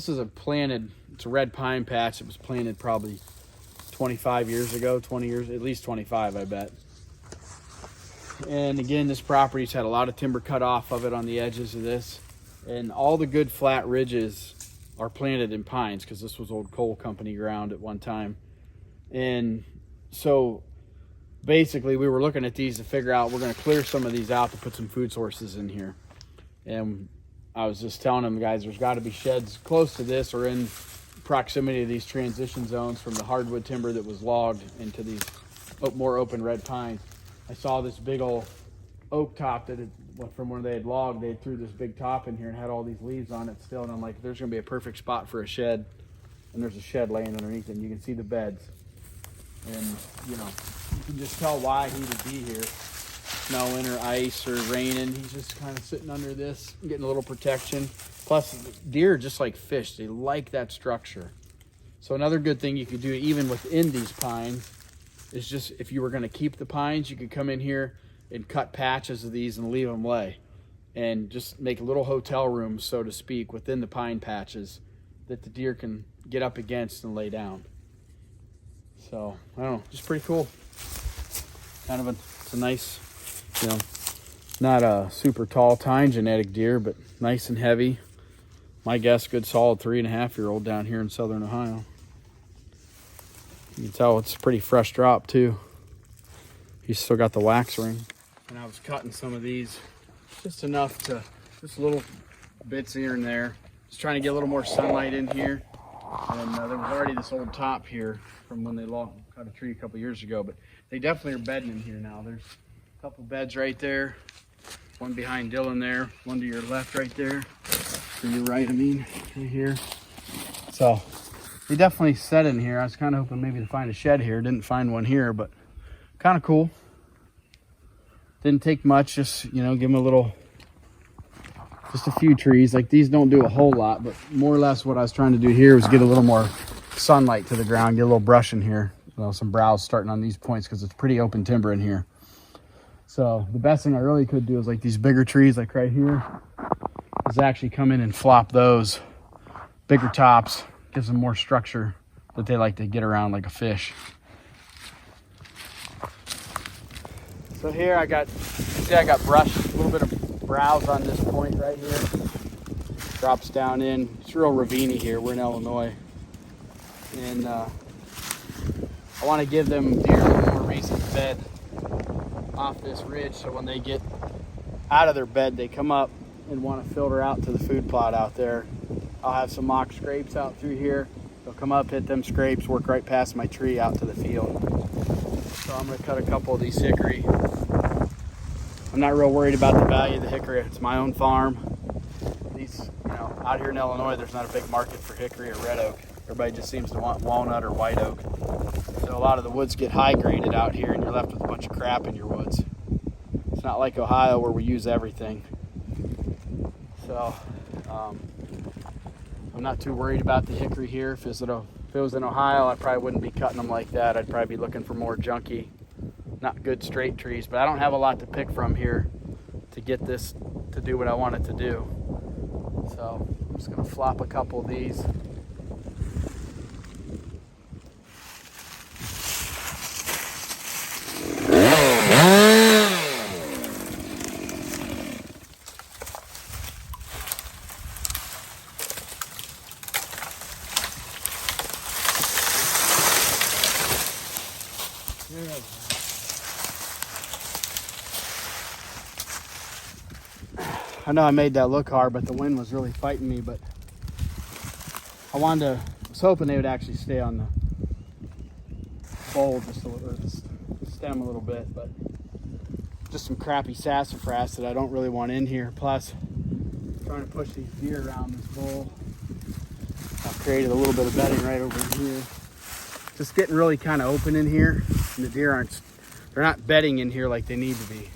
this is it's a red pine patch. It was planted probably 25 years ago, 20 years, at least 25, I bet. And again, this property's had a lot of timber cut off of it on the edges of this. And all the good flat ridges are planted in pines because this was old coal company ground at one time. And so basically we were looking at these to figure out, we're going to clear some of these out to put some food sources in here. And I was just telling them, guys, there's got to be sheds close to this or in proximity to these transition zones from the hardwood timber that was logged into these more open red pines. I saw this big old oak top that from where they had logged, they threw this big top in here and had all these leaves on it still. And I'm like, there's going to be a perfect spot for a shed. And there's a shed laying underneath it, and you can see the beds. And, you know, you can just tell why he would be here. Snowing or ice or raining, he's just kind of sitting under this, getting a little protection. Plus, deer, just like fish, they like that structure. So another good thing you could do even within these pines is just, if you were going to keep the pines, you could come in here and cut patches of these and leave them lay. And just make little hotel rooms, so to speak, within the pine patches that the deer can get up against and lay down. So, I don't know, just pretty cool. Kind of it's a nice, you know, not a super tall tine genetic deer, but nice and heavy. My guess, good solid 3.5-year-old down here in southern Ohio. You can tell it's a pretty fresh drop too. He's still got the wax ring. And I was cutting some of these just enough to, just little bits here and there. Just trying to get a little more sunlight in here. And there was already this old top here from when they cut a tree a couple years ago, but they definitely are bedding in here now. There's a couple beds right there. One behind Dylan there, one to your left right there. To your right, I mean, right here. So they definitely set in here. I was kind of hoping maybe to find a shed here. Didn't find one here, but kind of cool. Didn't take much, just, you know, give them a little, just a few trees. Like these don't do a whole lot, but more or less what I was trying to do here was get a little more sunlight to the ground, get a little brush in here. You know, some browse starting on these points because it's pretty open timber in here. So the best thing I really could do is like these bigger trees, like right here, is actually come in and flop those bigger tops. Gives them more structure that they like to get around like a fish. So here I got brush, a little bit of browse on this point right here. Drops down in. It's real ravine-y here. We're in Illinois. And I want to give them deer a little more reason to bed off this ridge, so when they get out of their bed, they come up and want to filter out to the food plot out there. I'll have some mock scrapes out through here. They'll come up, hit them scrapes, work right past my tree out to the field. So I'm going to cut a couple of these hickory. I'm not real worried about the value of the hickory. It's my own farm. These, you know, out here in Illinois, there's not a big market for hickory or red oak. Everybody just seems to want walnut or white oak. So a lot of the woods get high graded out here and you're left with a bunch of crap in your woods. It's not like Ohio where we use everything. So I'm not too worried about the hickory here. If it was in Ohio, I probably wouldn't be cutting them like that. I'd probably be looking for more junky, not good straight trees. But I don't have a lot to pick from here to get this to do what I want it to do. So I'm just gonna flop a couple of these. I know I made that look hard, but the wind was really fighting me. But I was hoping they would actually stay on the bowl just a little, or the stem a little bit. But just some crappy sassafras that I don't really want in here. Plus, trying to push these deer around this bowl. I've created a little bit of bedding right over here. Just getting really kind of open in here, and the deer they're not bedding in here like they need to be.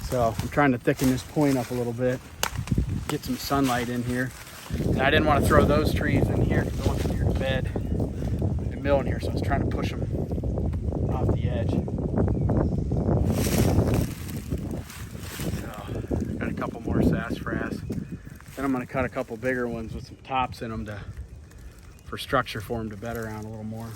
So I'm trying to thicken this point up a little bit, get some sunlight in here. And I didn't want to throw those trees in here because I want the deer to bed and mill in here. So I was trying to push them off the edge. So got a couple more sassafras. Then I'm gonna cut a couple bigger ones with some tops in them for structure for them to bed around a little more.